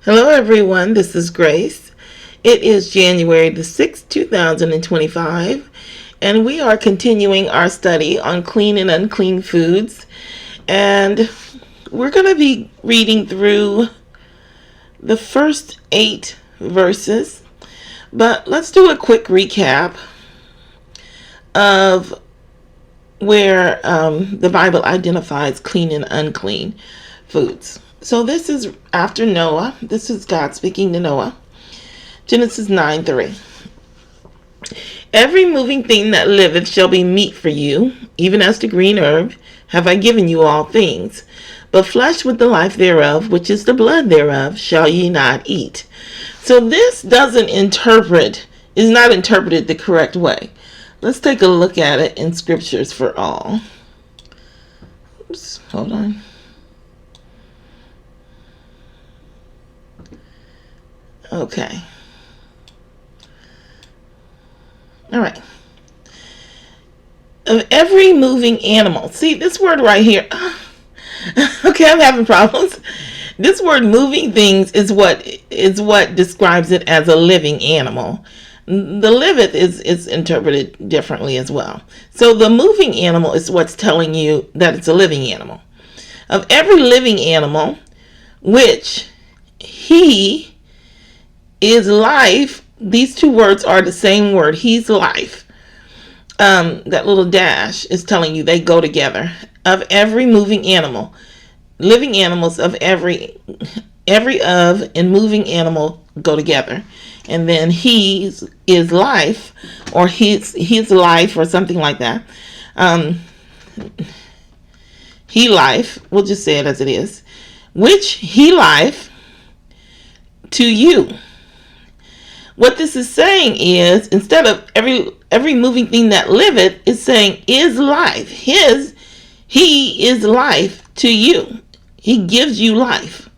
Hello everyone, this is Grace. It is January the 6th, 2025, and we are continuing our study on clean and unclean foods. And we're going to be reading through the first 8 verses. But let's do a quick recap of where the Bible identifies clean and unclean foods. So this is after Noah. This is God speaking to Noah. Genesis 9:3. Every moving thing that liveth shall be meat for you, even as the green herb have I given you all things. But flesh with the life thereof, which is the blood thereof, shall ye not eat. So this is not interpreted the correct way. Let's take a look at it in Scriptures for All. Oops, hold on. Okay. All right. Of every moving animal. See, this word right here. Okay, I'm having problems. This word moving things is what describes it as a living animal. The liveth is interpreted differently as well. So the moving animal is what's telling you that it's a living animal. Of every living animal, which he is life. These two words are the same word. He's life. That little dash is telling you they go together. Of every moving animal, living animals of every of and moving animal go together. And then he is life, or his life, or something like that. He life. We'll just say it as it is. Which he life to you. What this is saying is, instead of every moving thing that liveth, it's saying is life. He is life to you. He gives you life.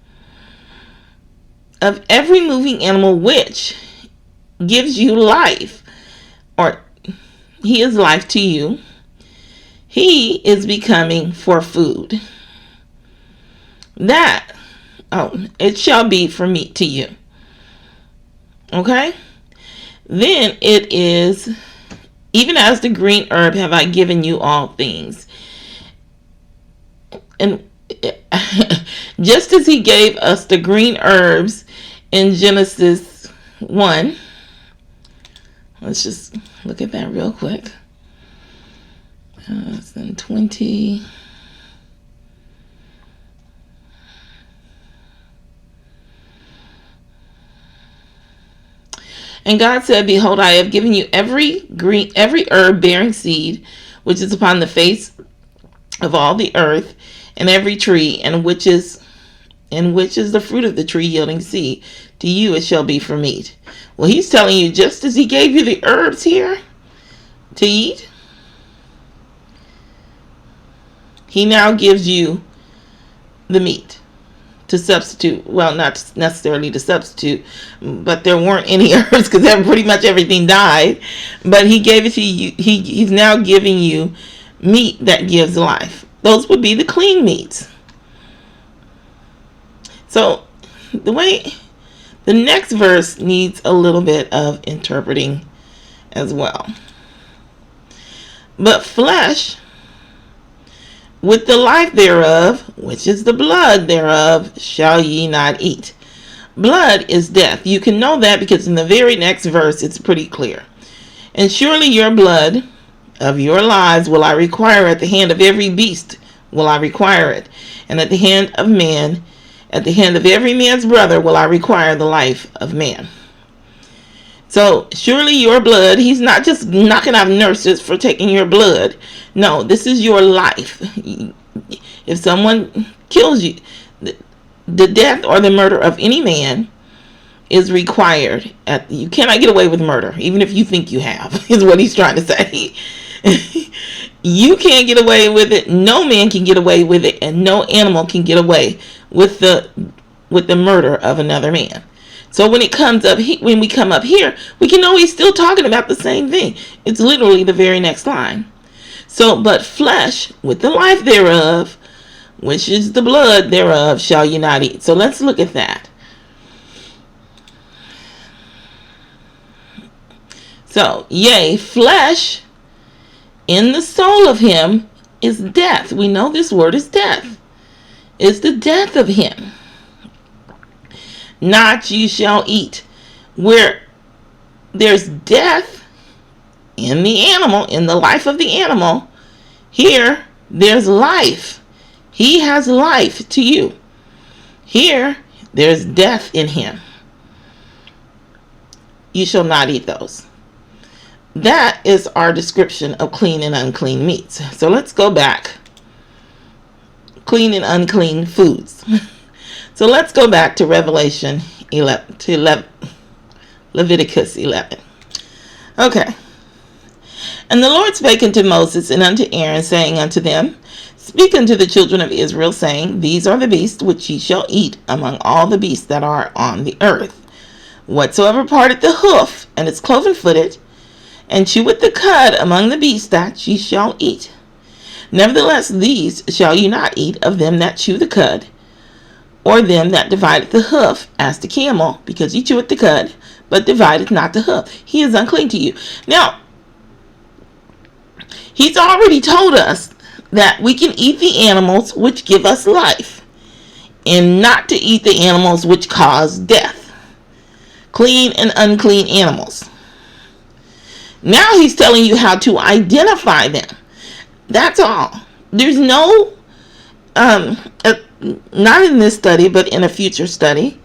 Of every moving animal which gives you life, or he is life to you, he is becoming for food. It shall be for meat to you. Okay? Then it is, even as the green herb have I given you all things. And just as he gave us the green herbs in Genesis 1, let's just look at that real quick. It's in 20. And God said, behold, I have given you every herb bearing seed, which is upon the face of all the earth, and every tree, and which is the fruit of the tree yielding seed. To you it shall be for meat. Well, he's telling you, just as he gave you the herbs here to eat, he now gives you the meat to substitute. Well, not necessarily to substitute, but there weren't any herbs because pretty much everything died. But he gave it to you. He's now giving you meat that gives life. Those would be the clean meats. So the next verse needs a little bit of interpreting as well. But flesh with the life thereof, which is the blood thereof, shall ye not eat. Blood is death. You can know that because in the very next verse it's pretty clear. And surely your blood of your lives will I require at the hand of every beast will I require it. And at the hand of man, at the hand of every man's brother will I require the life of man. So surely your blood, he's not just knocking out nurses for taking your blood. No, this is your life. If someone kills you, the death or the murder of any man is required. You cannot get away with murder, even if you think you have, is what he's trying to say. You can't get away with it. No man can get away with it, and no animal can get away with the murder of another man. So when we come up here, we can know he's still talking about the same thing. It's literally the very next line. So, but flesh with the life thereof, which is the blood thereof, shall you not eat. So let's look at that. So, yea, flesh in the soul of him is death. We know this word is death. It's the death of him. Not you shall eat. Where there's death in the animal, in the life of the animal, here there's life. He has life to you. Here there's death in him. You shall not eat those. That is our description of clean and unclean meats. So let's go back. Clean and unclean foods. So let's go back to Revelation 11, to Leviticus 11. Okay. And the Lord spake unto Moses and unto Aaron, saying unto them, Speak unto the children of Israel, saying, These are the beasts which ye shall eat among all the beasts that are on the earth. Whatsoever parteth the hoof, and is cloven-footed, and cheweth the cud among the beasts, that ye shall eat. Nevertheless, these shall ye not eat of them that chew the cud, or them that divideth the hoof, as the camel, because he cheweth the cud, but divideth not the hoof. He is unclean to you. Now, he's already told us that we can eat the animals which give us life, and not to eat the animals which cause death. Clean and unclean animals. Now he's telling you how to identify them. That's all. There's no, not in this study, but in a future study,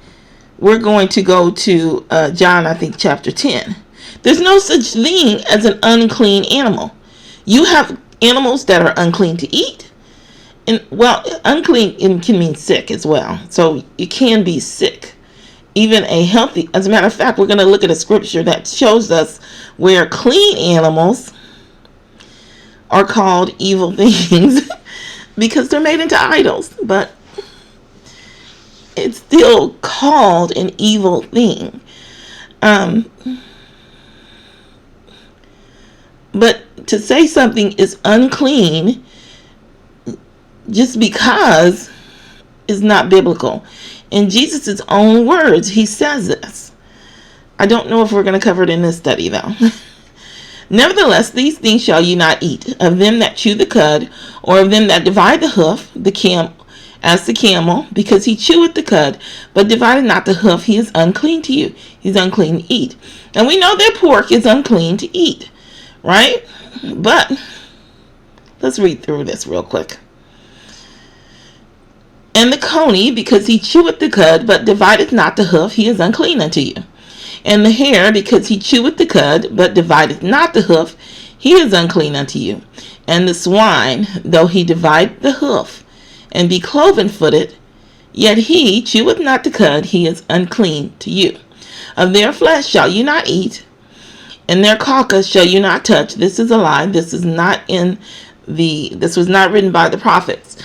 we're going to go to John, I think, chapter 10. There's no such thing as an unclean animal. You have animals that are unclean to eat. And, well, unclean can mean sick as well. So you can be sick. Even a healthy, as a matter of fact, we're going to look at a scripture that shows us where clean animals are called evil things because they're made into idols, but it's still called an evil thing. But to say something is unclean just because is not biblical. In Jesus' own words, he says this. I don't know if we're going to cover it in this study, though. Nevertheless, these things shall ye not eat, of them that chew the cud, or of them that divide the hoof, as the camel, because he cheweth the cud, but divided not the hoof, he is unclean to you. He's unclean to eat. And we know that pork is unclean to eat, right? But let's read through this real quick. And the coney, because he cheweth the cud, but divideth not the hoof, he is unclean unto you. And the hare, because he cheweth the cud, but divideth not the hoof, he is unclean unto you. And the swine, though he divide the hoof, and be cloven-footed, yet he cheweth not the cud, he is unclean to you. Of their flesh shall you not eat, and their carcass shall you not touch. This is a lie. This was not written by the prophets.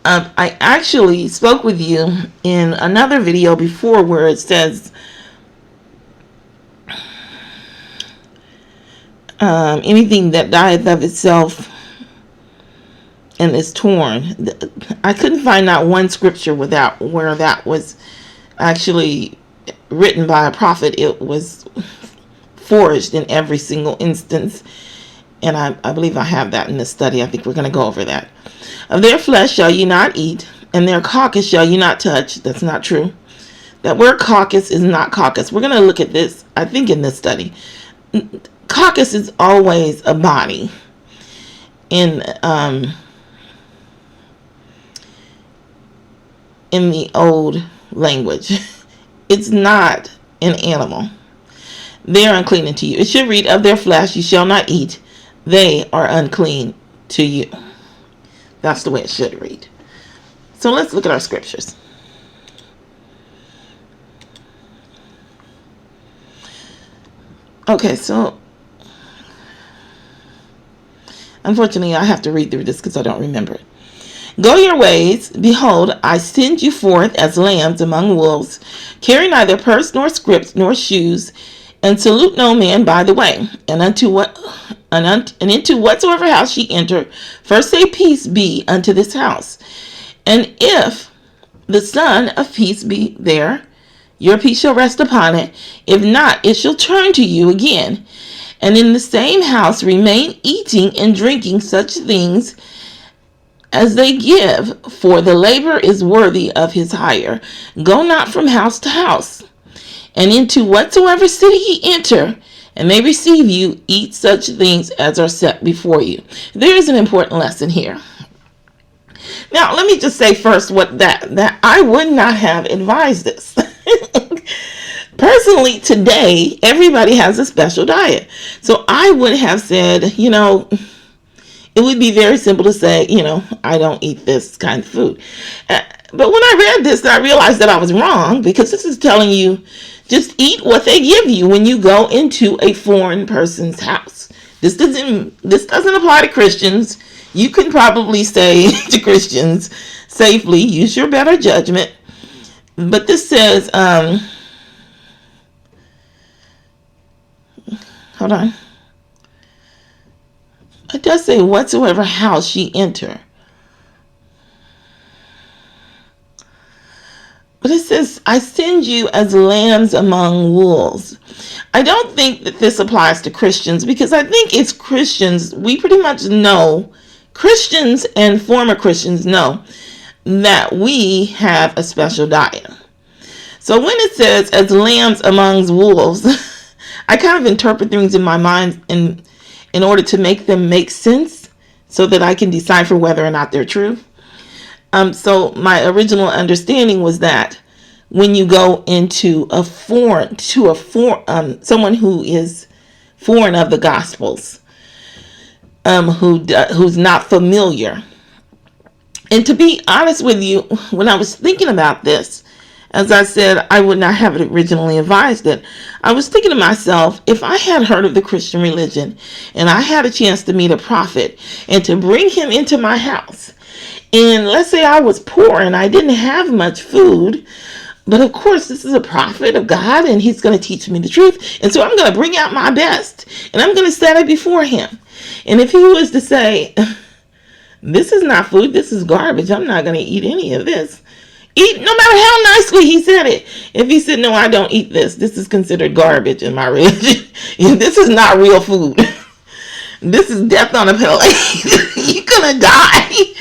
I actually spoke with you in another video before where it says anything that dieth of itself and is torn. I couldn't find out one scripture where that was actually written by a prophet. It was forged in every single instance. And I believe I have that in this study. I think we're going to go over that. Of their flesh shall ye not eat, and their carcass shall ye not touch. That's not true. That word carcass is not carcass. We're going to look at this, I think, in this study. Carcass is always a body. In the old language. It's not an animal. They are unclean unto you. It should read, of their flesh you shall not eat. They are unclean to you. That's the way it should read. So let's look at our scriptures. Okay, so unfortunately I have to read through this because I don't remember it. Go your ways, behold, I send you forth as lambs among wolves. Carry neither purse nor scrip nor shoes, and salute no man by the way. And into whatsoever house ye enter, first say, Peace be unto this house. And if the Son of Peace be there, your peace shall rest upon it. If not, it shall turn to you again. and in the same house remain eating and drinking such things as they give, for the labor is worthy of his hire. Go not from house to house. And into whatsoever city ye enter, and they receive you, eat such things as are set before you. There is an important lesson here. Now, let me just say first that I would not have advised this. Personally, today, everybody has a special diet. So I would have said, it would be very simple to say, I don't eat this kind of food. But when I read this, I realized that I was wrong, because this is telling you just eat what they give you when you go into a foreign person's house. This doesn't apply to Christians. You can probably say to Christians safely, use your better judgment. But this says, hold on. It does say whatsoever house ye enter. But it says, I send you as lambs among wolves. I don't think that this applies to Christians, because I think it's Christians. We pretty much know, Christians and former Christians know, that we have a special diet. So when it says as lambs among wolves, I kind of interpret things in my mind in order to make them make sense, so that I can decipher whether or not they're true. So my original understanding was that when you go into someone who is foreign of the Gospels, who's not familiar. And to be honest with you, when I was thinking about this, as I said, I would not have originally advised it. I was thinking to myself, if I had heard of the Christian religion and I had a chance to meet a prophet and to bring him into my house, and let's say I was poor and I didn't have much food, but of course this is a prophet of God and he's going to teach me the truth. And so I'm going to bring out my best and I'm going to set it before him. And if he was to say, this is not food, this is garbage, I'm not going to eat any of this. Eat, no matter how nicely he said it. If he said, no, I don't eat this, this is considered garbage in my religion. This is not real food. This is death on a plate. You're going to die.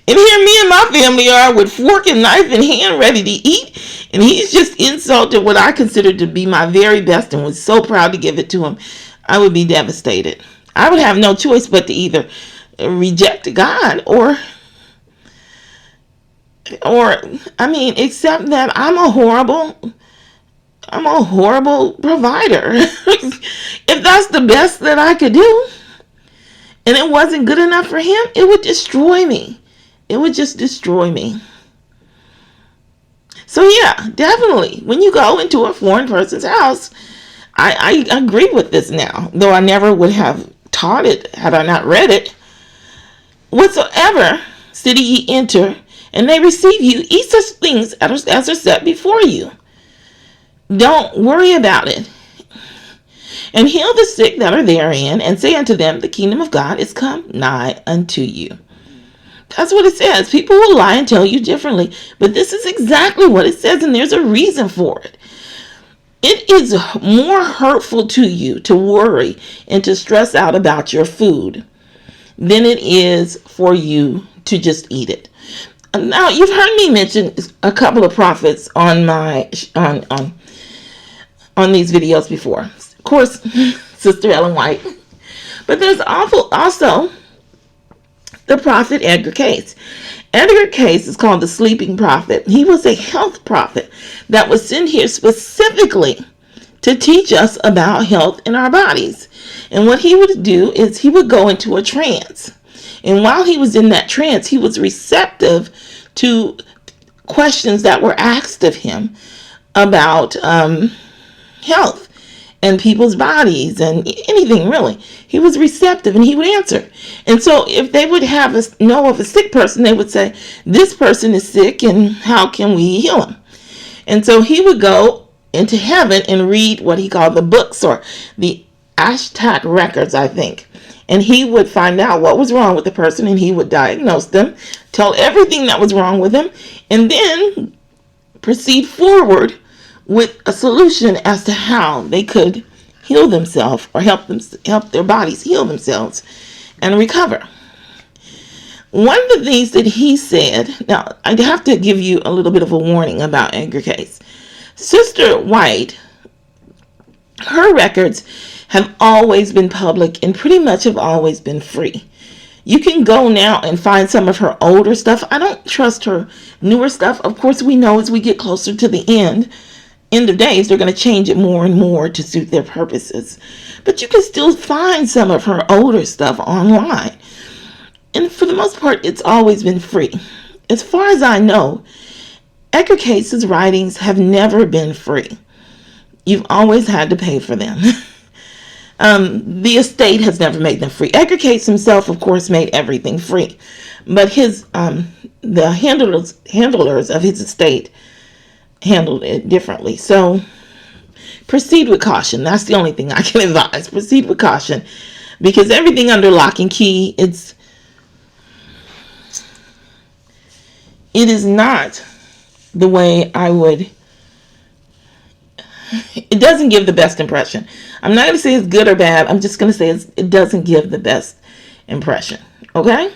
And here me and my family are with fork and knife in hand ready to eat. And he's just insulted what I considered to be my very best and was so proud to give it to him. I would be devastated. I would have no choice but to either reject God or accept that I'm a horrible provider. If that's the best that I could do and it wasn't good enough for him, it would destroy me. It would just destroy me. So yeah, definitely, when you go into a foreign person's house, I agree with this now, though I never would have taught it had I not read it. Whatsoever city ye enter, and they receive you, eat such things as are set before you. Don't worry about it. And heal the sick that are therein, and say unto them, the kingdom of God is come nigh unto you. That's what it says. People will lie and tell you differently, but this is exactly what it says, and there's a reason for it. It is more hurtful to you to worry and to stress out about your food than it is for you to just eat it. Now, you've heard me mention a couple of prophets on my on these videos before. Of course, Sister Ellen White. But there's also the Prophet Edgar Cayce. Edgar Cayce is called the sleeping prophet. He was a health prophet that was sent here specifically to teach us about health in our bodies. And what he would do is he would go into a trance. And while he was in that trance, he was receptive to questions that were asked of him about health and people's bodies and anything really. He was receptive and he would answer. And so if they would know of a sick person, they would say, this person is sick and how can we heal him? And so he would go into heaven and read what he called the books, or the Ashtak records, I think. And he would find out what was wrong with the person, and he would diagnose them, tell everything that was wrong with them, and then proceed forward with a solution as to how they could heal themselves, or help their bodies heal themselves and recover. One of the things that he said, now I have to give you a little bit of a warning about Edgar Cayce. Sister White, her records have always been public and pretty much have always been free. You can go now and find some of her older stuff. I don't trust her newer stuff. Of course, we know as we get closer to the end of days, they're going to change it more and more to suit their purposes. But you can still find some of her older stuff online. And for the most part, it's always been free. As far as I know, Edgar Cayce's writings have never been free. You've always had to pay for them. The estate has never made them free. Edgar Cayce himself, of course, made everything free. But the handlers of his estate handled it differently. So proceed with caution. That's the only thing I can advise. Proceed with caution. Because everything under lock and key, it is not the way I would. It doesn't give the best impression. I'm not going to say it's good or bad. I'm just going to say it doesn't give the best impression. Okay?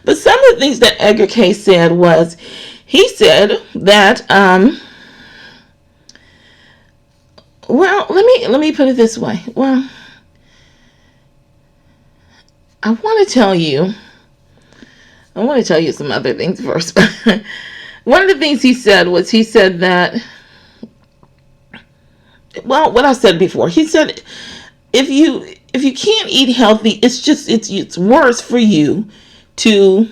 But some of the things that Edgar Cayce said was, he said that, well, let me put it this way. Well, I want to tell you some other things first. One of the things he said was, he said that, well, what I said before, he said, if you can't eat healthy, it's worse for you to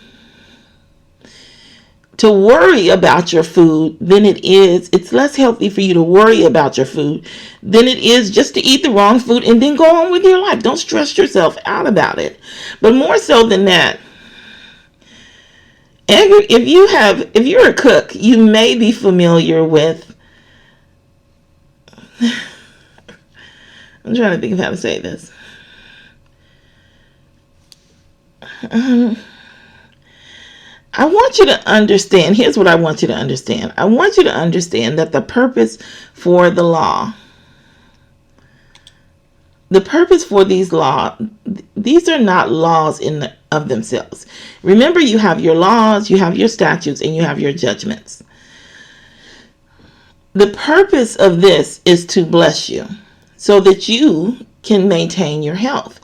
worry about your food than it is. It's less healthy for you to worry about your food than it is just to eat the wrong food and then go on with your life. Don't stress yourself out about it. But more so than that, if you're a cook, you may be familiar with, I'm trying to think of how to say this. I want you to understand, here's what I want you to understand. I want you to understand that the purpose for the law, the purpose for these laws, these are not laws of themselves. Remember, you have your laws, you have your statutes, and you have your judgments. The purpose of this is to bless you so that you can maintain your health.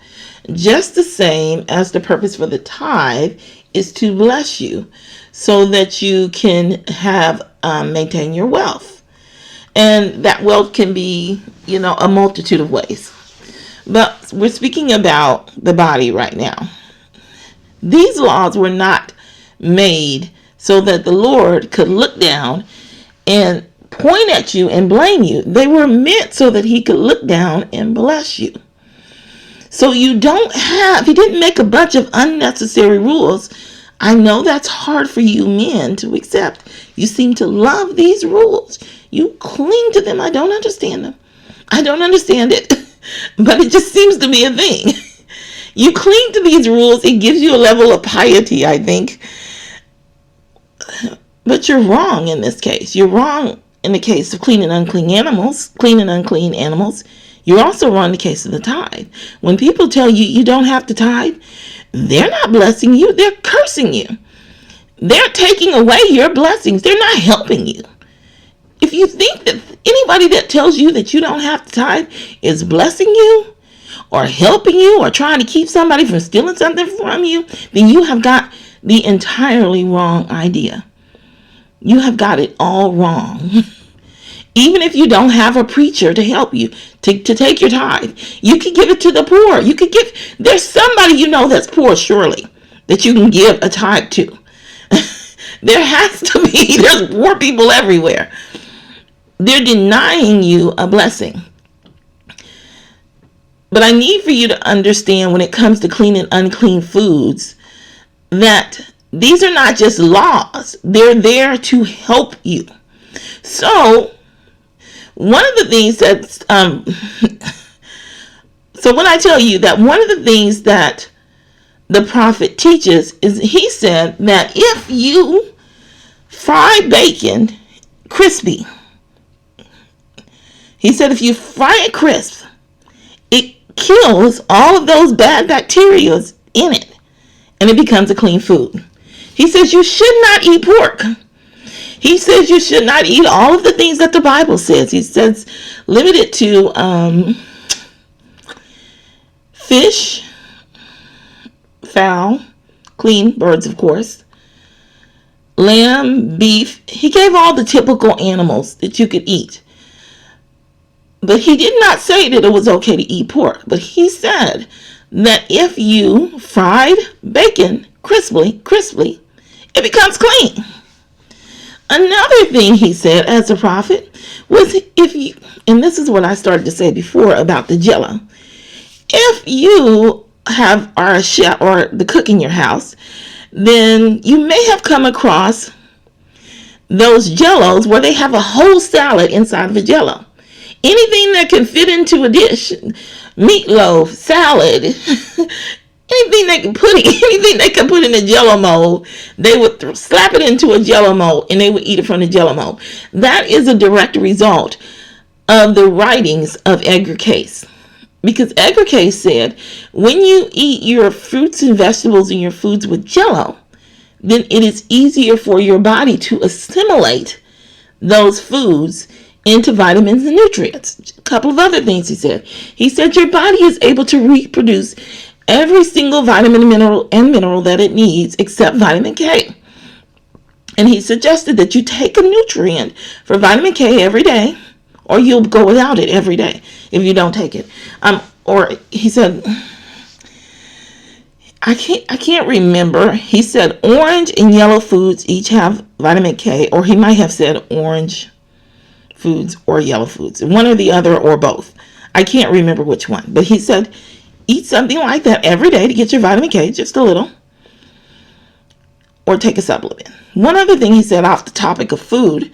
Just the same as the purpose for the tithe is to bless you so that you can have maintain your wealth. And that wealth can be, a multitude of ways. But we're speaking about the body right now. These laws were not made so that the Lord could look down and point at you and blame you. They were meant so that he could look down and bless you. So he didn't make a bunch of unnecessary rules. I know that's hard for you men to accept. You seem to love these rules. You cling to them. I don't understand them. I don't understand it, but it just seems to be a thing. You cling to these rules. It gives you a level of piety, I think. But you're wrong in this case. You're wrong in the case of clean and unclean animals. You're also wrong in the case of the tithe. When people tell you you don't have to tithe, they're not blessing you. They're cursing you. They're taking away your blessings. They're not helping you. If you think that anybody that tells you that you don't have to tithe is blessing you or helping you or trying to keep somebody from stealing something from you, then you have got the entirely wrong idea. You have got it all wrong. Even if you don't have a preacher to help you to take your tithe, you can give it to the poor. There's somebody that's poor, surely, that you can give a tithe to. There has to be. There's poor people everywhere. They're denying you a blessing. But I need for you to understand, when it comes to clean and unclean foods, that these are not just laws. They're there to help you. So, one of the things so when I tell you that one of the things that the prophet teaches is, he said that if you fry bacon crispy, he said if you fry it crisp kills all of those bad bacteria in it, and it becomes a clean food. He says you should not eat pork. He says you should not eat all of the things that the Bible says. He says limit it to fish, fowl, clean birds, of course, lamb, beef. He gave all the typical animals that you could eat. But he did not say that it was okay to eat pork. But he said that if you fried bacon crisply, it becomes clean. Another thing he said as a prophet was if you, and this is what I started to say before about the jello. If you are a chef or the cook in your house, then you may have come across those jellos where they have a whole salad inside of a jello. Anything that can fit into a dish, meatloaf, salad, anything they can put in a jello mold, they would slap it into a jello mold and they would eat it from the jello mold. That is a direct result of the writings of Edgar Cayce. Because Edgar Cayce said, when you eat your fruits and vegetables and your foods with jello, then it is easier for your body to assimilate those foods into vitamins and nutrients. A couple of other things he said. He said your body is able to reproduce every single vitamin, mineral that it needs except vitamin K. And he suggested that you take a nutrient for vitamin K every day, or you'll go without it every day if you don't take it. Or he said, I can't remember. He said orange and yellow foods each have vitamin K, or he might have said orange foods or yellow foods, one or the other or both. I can't remember which one, but he said eat something like that every day to get your vitamin K, just a little, or take a supplement. One other thing he said off the topic of food,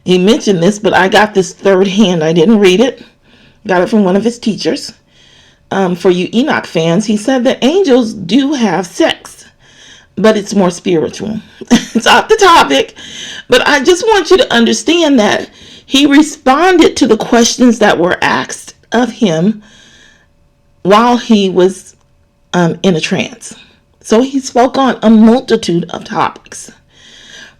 he mentioned this, but I got this third hand. I didn't read it. Got it from one of his teachers. For you Enoch fans, he said that angels do have sex, but it's more spiritual. It's off the topic, but I just want you to understand that he responded to the questions that were asked of him while he was in a trance. So he spoke on a multitude of topics.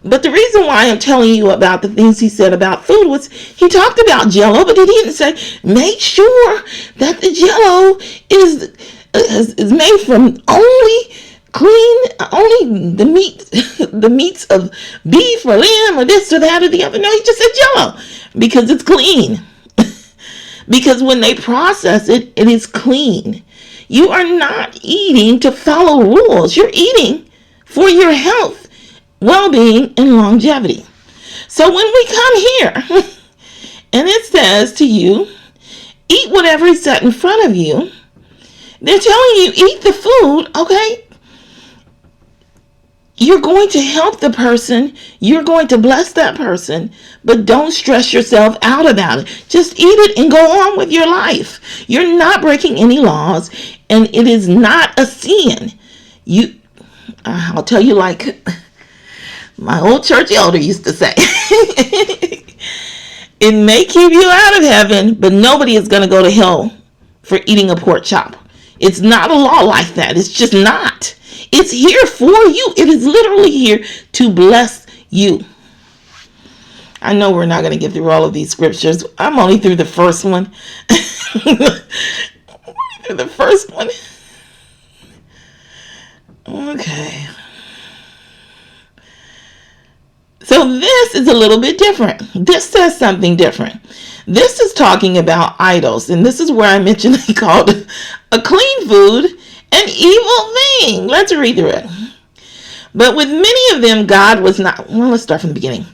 But the reason why I'm telling you about the things he said about food was he talked about jello, but he didn't say make sure that the jello is made from only the meats of beef or lamb or this or that or the other. No, he just said jello because it's clean. Because when they process it, it is clean. You are not eating to follow rules. You're eating for your health, well-being, and longevity. So when we come here and it says to you, eat whatever is set in front of you, they're telling you eat the food, okay? You're going to help the person. You're going to bless that person, but don't stress yourself out about it. Just eat it and go on with your life. You're not breaking any laws, and it is not a sin. I'll tell you like my old church elder used to say, it may keep you out of heaven, but nobody is going to go to hell for eating a pork chop. It's not a law like that. It's just not. It's here for you. It is literally here to bless you. I know we're not going to get through all of these scriptures. I'm only through the first one. The first one. Okay. So this is a little bit different. This says something different. This is talking about idols. And this is where I mentioned they called a clean food an evil thing. Let's read through it. But with many of them, God was not. Well, let's start from the beginning.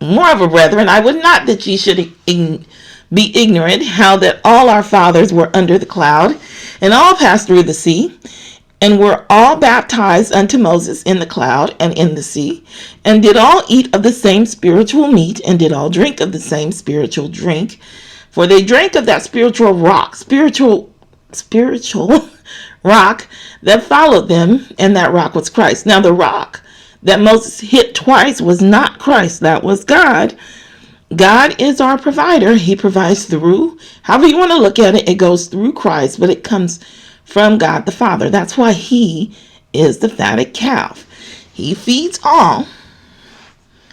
Moreover, brethren, I would not that ye should be ignorant how that all our fathers were under the cloud, and all passed through the sea, and were all baptized unto Moses in the cloud and in the sea, and did all eat of the same spiritual meat, and did all drink of the same spiritual drink. For they drank of that spiritual rock that followed them, and that rock was Christ. Now the rock that Moses hit twice was not Christ, that was God. God is our provider. He provides through, however you want to look at it, it goes through Christ, but it comes from God the Father. That's why he is the fatted calf. He feeds all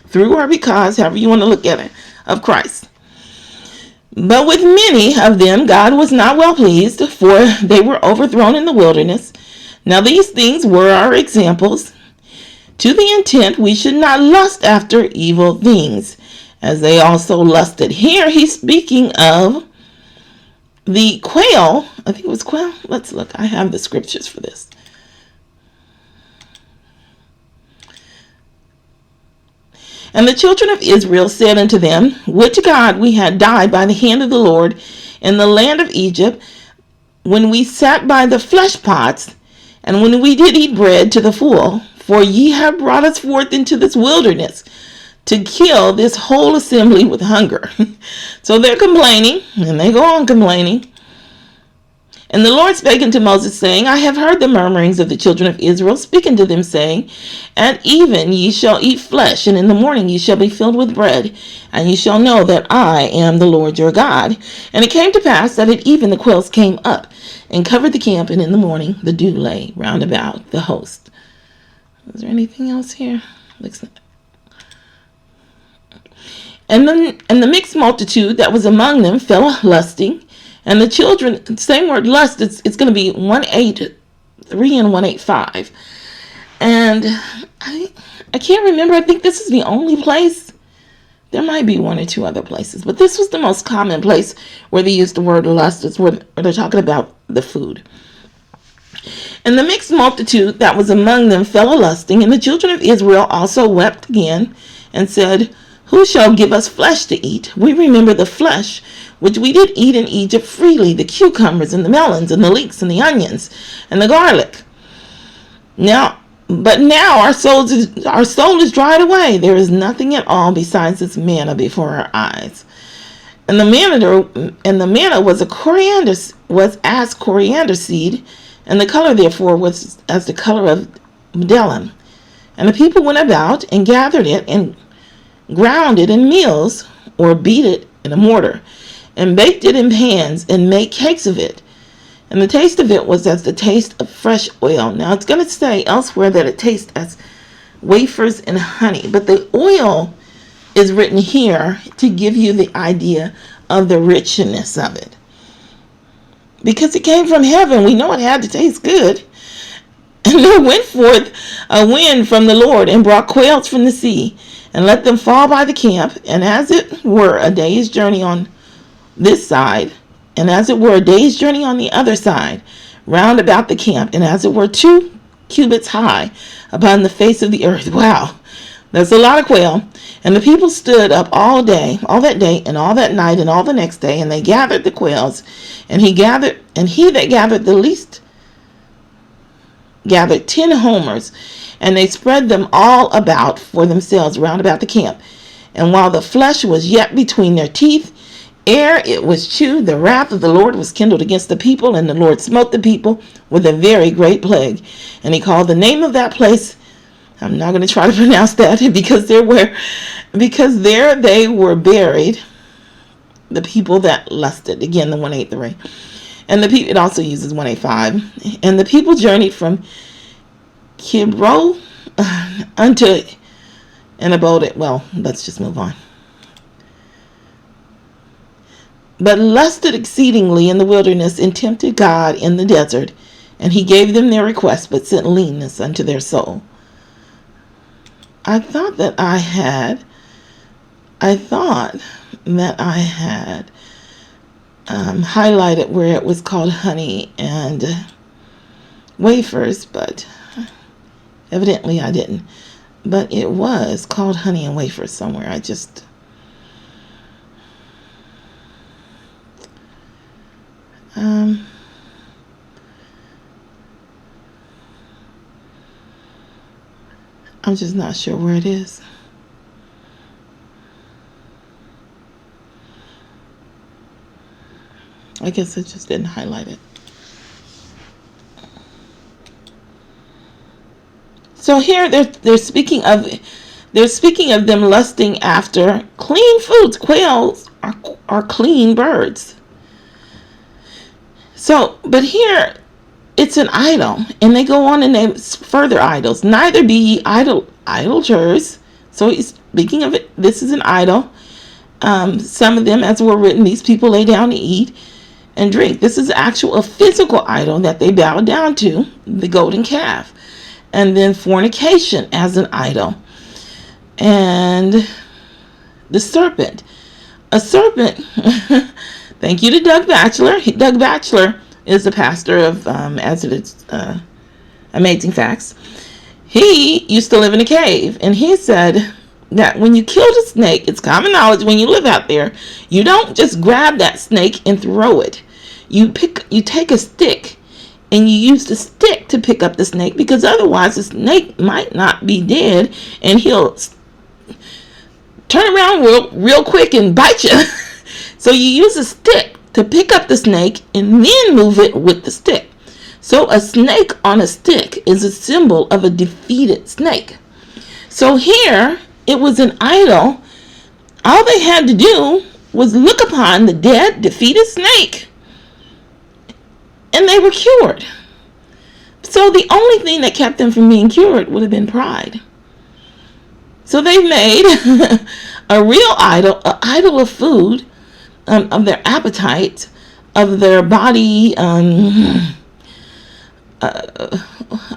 through or because, however you want to look at it, of Christ. But with many of them God was not well pleased, for they were overthrown in the wilderness. Now these things were our examples, to the intent we should not lust after evil things, as they also lusted. Here he's speaking of the quail. I think it was quail. Let's look. I have the scriptures for this. And the children of Israel said unto them, would to God we had died by the hand of the Lord in the land of Egypt, when we sat by the flesh pots, and when we did eat bread to the full. For ye have brought us forth into this wilderness, to kill this whole assembly with hunger. So they're complaining, and they go on complaining. And the Lord spake unto Moses, saying, I have heard the murmurings of the children of Israel, speaking to them, saying, at even ye shall eat flesh, and in the morning ye shall be filled with bread, and ye shall know that I am the Lord your God. And it came to pass that at even the quails came up, and covered the camp, and in the morning the dew lay round about the host. Is there anything else here? Looks like. And the mixed multitude that was among them fell lusting. And the children, same word lust, it's going to be 183 and 185. And I can't remember. I think this is the only place. There might be one or two other places, but this was the most common place where they used the word lust. It's where they're talking about the food. And the mixed multitude that was among them fell a lusting, and the children of Israel also wept again, and said, who shall give us flesh to eat? We remember the flesh which we did eat in Egypt freely, the cucumbers and the melons and the leeks and the onions and the garlic. But now our soul is dried away. There is nothing at all besides this manna before our eyes. And the manna was as coriander seed, and the color therefore was as the color of bdellium. And the people went about and gathered it and ground it in mills, or beat it in a mortar, and baked it in pans, and made cakes of it. And the taste of it was as the taste of fresh oil. Now it's going to say elsewhere that it tastes as wafers and honey, but the oil is written here to give you the idea of the richness of it. Because it came from heaven, we know it had to taste good. And there went forth a wind from the Lord, and brought quails from the sea, and let them fall by the camp, and as it were a day's journey on this side, and as it were a day's journey on the other side, round about the camp, and as it were 2 cubits high upon the face of the earth. Wow, that's a lot of quail. And the people stood up all that day, and all that night, and all the next day, and they gathered the quails, and he that gathered the least gathered 10 homers, and they spread them all about for themselves round about the camp. And while the flesh was yet between their teeth, ere it was chewed, the wrath of the Lord was kindled against the people, and the Lord smote the people with a very great plague. And he called the name of that place, I'm not going to try to pronounce that, because there they were buried, the people that lusted. Again, the 183. And the people, it also uses 185. And the people journeyed from Kibro unto, and abode it. Well, let's just move on. But lusted exceedingly in the wilderness, and tempted God in the desert. And he gave them their request, but sent leanness unto their soul. I thought that I had highlighted where it was called honey and wafers, but evidently I didn't. But it was called honey and wafers somewhere. I'm just not sure where it is. I guess I just didn't highlight it. So here they're speaking of They're speaking of them lusting after clean foods. Quails are clean birds. So, but here it's an idol, and they go on and name further idols. Neither be ye idolaters. So he's speaking of it. This is an idol. Some of them, as were written, these people lay down to eat and drink. This is actual a physical idol that they bow down to, the golden calf. And then fornication as an idol. And the serpent. A serpent. Thank you to Doug Batchelor. Doug Batchelor is the pastor of as it is Amazing Facts. He used to live in a cave, and he said that when you killed a snake, it's common knowledge when you live out there, you don't just grab that snake and throw it. You take a stick and you use the stick to pick up the snake, because otherwise the snake might not be dead and he'll turn around real quick and bite you. So you use a stick to pick up the snake and then move it with the stick. So a snake on a stick is a symbol of a defeated snake. So here it was an idol. All they had to do was look upon the dead, defeated snake, and they were cured. So the only thing that kept them from being cured would have been pride. So they made a real idol, an idol of food, of their appetite, of their body.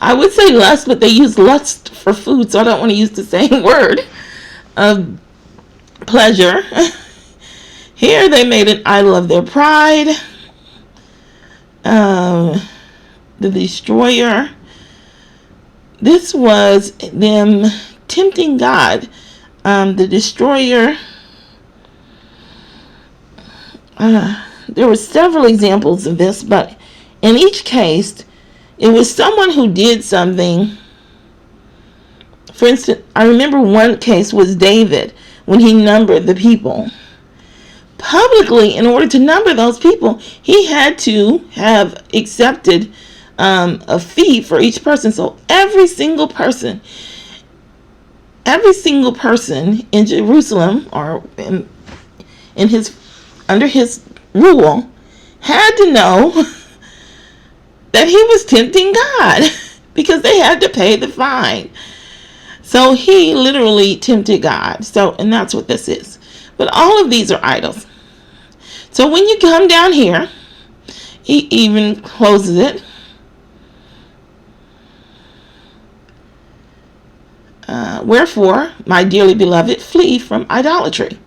I would say lust, but they use lust for food, so I don't want to use the same word. Of pleasure. Here they made an idol of their pride. The destroyer. This was them tempting God. The destroyer. There were several examples of this, but in each case, it was someone who did something. For instance, I remember one case was David, when he numbered the people. Publicly, in order to number those people, he had to have accepted a fee for each person. So every single person in Jerusalem, or in his under his rule, had to know that he was tempting God, because they had to pay the fine. So he literally tempted God. So, and that's what this is. But all of these are idols. So when you come down here, he even closes it. Wherefore, my dearly beloved, flee from idolatry.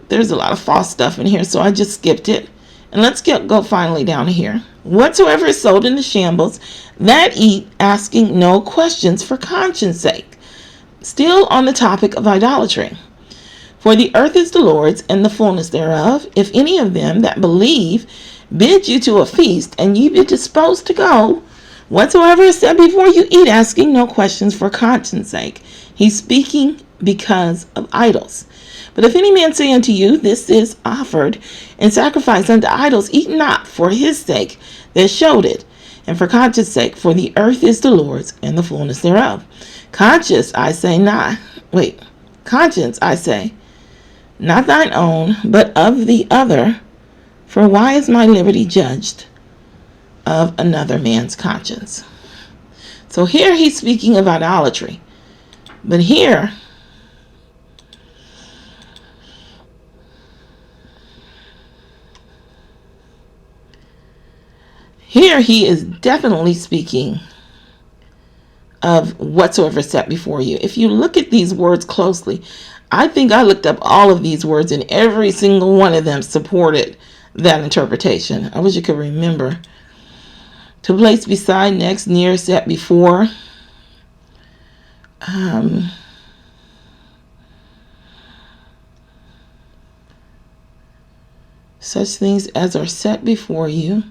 There's a lot of false stuff in here, so I just skipped it. And let's go finally down here. Whatsoever is sold in the shambles, that eat, asking no questions for conscience sake. Still on the topic of idolatry. For the earth is the Lord's, and the fullness thereof. If any of them that believe bid you to a feast, and ye be disposed to go, whatsoever is said before you eat, asking no questions for conscience sake. He's speaking because of idols. But if any man say unto you, this is offered and sacrificed unto idols, eat not for his sake that showed it, and for conscience sake, for the earth is the Lord's, and the fullness thereof. Conscience, I say, not thine own, but of the other. For why is my liberty judged of another man's conscience? So here he's speaking of idolatry. But here he is definitely speaking of whatsoever set before you. If you look at these words closely, I think I looked up all of these words, and every single one of them supported that interpretation. I wish you could remember. To place beside, next, near, set before. Such things as are set before you.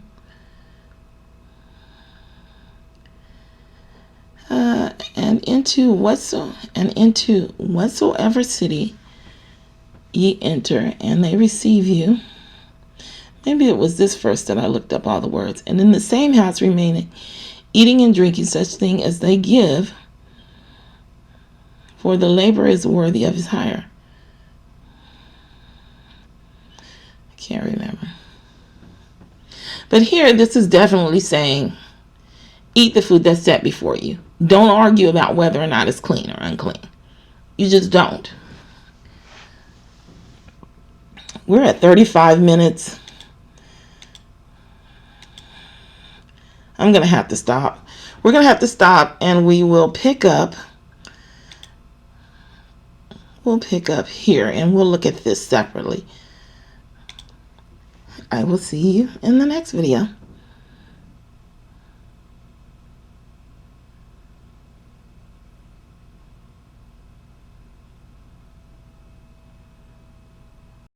And into whatsoever city ye enter, and they receive you. Maybe it was this verse that I looked up all the words. And in the same house remaining, eating and drinking such thing as they give for the laborer is worthy of his hire. I can't remember. But here, this is definitely saying, eat the food that's set before you. Don't argue about whether or not it's clean or unclean. You just don't. We're at 35 minutes. I'm going to have to stop. We're going to have to stop, and we will pick up. We'll pick up here, and we'll look at this separately. I will see you in the next video.